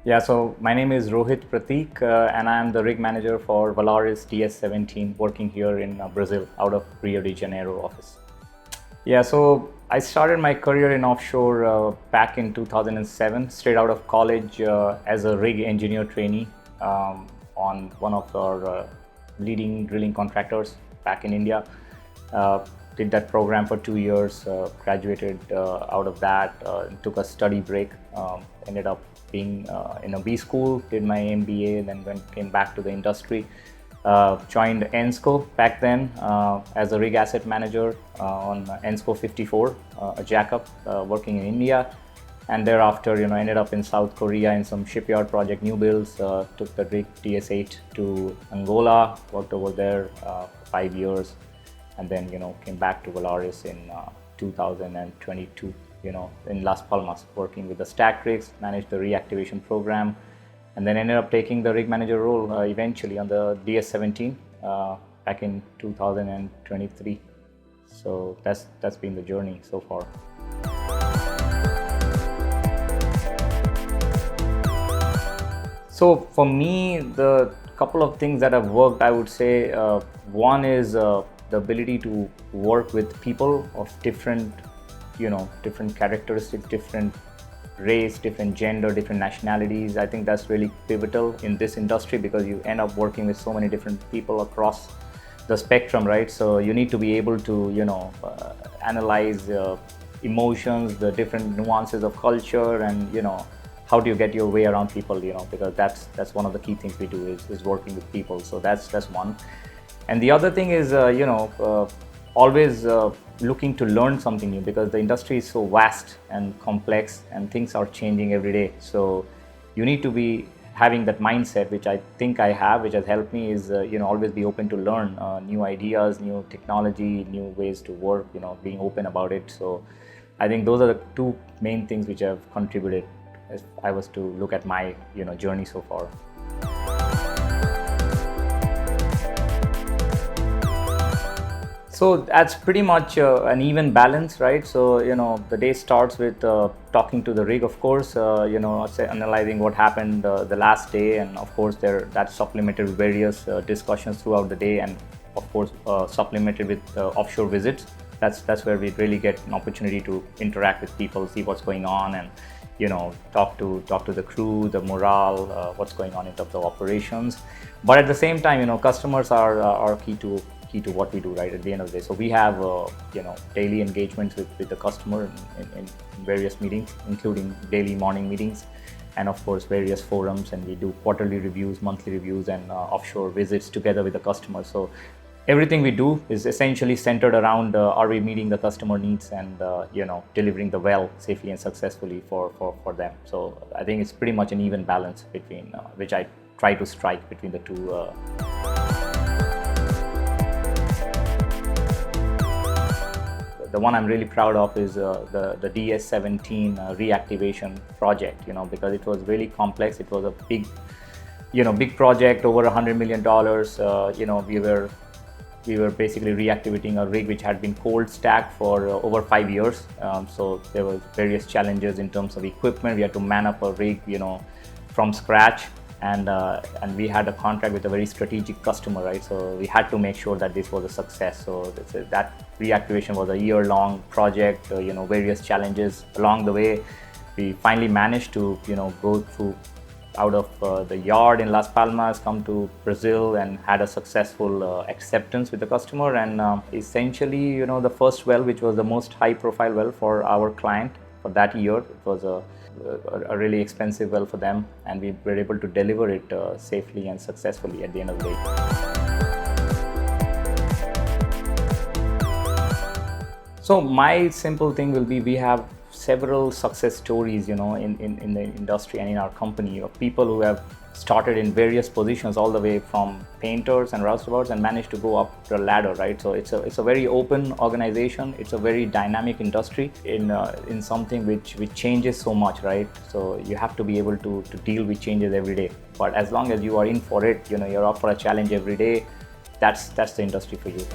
Yeah, so my name is Rohit Prateek, and I am the rig manager for VALARIS DS-17, working here in Brazil, out of Rio de Janeiro office. Yeah, so I started my career in offshore back in 2007, straight out of college as a rig engineer trainee on one of our leading drilling contractors back in India. Did that program for 2 years, graduated out of that, took a study break, ended up being in a B school, did my MBA, then came back to the industry. Joined ENSCO back then as a rig asset manager on ENSCO 54, a jackup working in India. And thereafter, ended up in South Korea in some shipyard project new builds. Took the rig DS-8 to Angola, worked over there for 5 years, and then came back to Valaris in 2022. In Las Palmas, working with the stack rigs, managed the reactivation program, and then ended up taking the rig manager role eventually on the DS-17 back in 2023. So that's been the journey so far. So for me, the couple of things that have worked, I would say, one is the ability to work with people of different characteristics, different race, different gender, different nationalities. I think that's really pivotal in this industry because you end up working with so many different people across the spectrum, right? So you need to be able to, analyze emotions, the different nuances of culture, and how do you get your way around people, because that's one of the key things we do is working with people. So that's one. And the other thing is, always looking to learn something new, because the industry is so vast and complex and things are changing every day. So you need to be having that mindset, which I think I have, which has helped me, is always be open to learn new ideas, new technology, new ways to work, being open about it. So I think those are the two main things which have contributed if I was to look at my journey so far. So that's pretty much an even balance, right? So the day starts with talking to the rig, of course, analyzing what happened the last day, and of course that's supplemented with various discussions throughout the day, and of course supplemented with offshore visits. That's where we really get an opportunity to interact with people, see what's going on, and talk to the crew, the morale, what's going on in terms of operations. But at the same time, customers are key to what we do, right, at the end of the day. So we have daily engagements with the customer in various meetings, including daily morning meetings, and of course various forums, and we do quarterly reviews, monthly reviews, and offshore visits together with the customer. So everything we do is essentially centered around are we meeting the customer needs and delivering the well safely and successfully for them. So I think it's pretty much an even balance between which I try to strike between the two. The one I'm really proud of is the DS-17 reactivation project, because it was really complex. It was a big project, over $100 million. We were basically reactivating a rig which had been cold stacked for over 5 years. So there were various challenges in terms of equipment. We had to man up a rig, from scratch. And we had a contract with a very strategic customer, right? So we had to make sure that this was a success. So that reactivation was a year-long project, various challenges along the way. We finally managed to, go through out of the yard in Las Palmas, come to Brazil, and had a successful acceptance with the customer. And essentially, the first well, which was the most high-profile well for our client for that year, it was a really expensive well for them, and we were able to deliver it safely and successfully at the end of the day. So my simple thing will be, we have several success stories, in the industry and in our company, of people who have started in various positions, all the way from painters and roustabouts, and managed to go up the ladder, right? So it's a very open organization. It's a very dynamic industry in something which changes so much, right? So you have to be able to deal with changes every day. But as long as you are in for it, you're up for a challenge every day, that's the industry for you.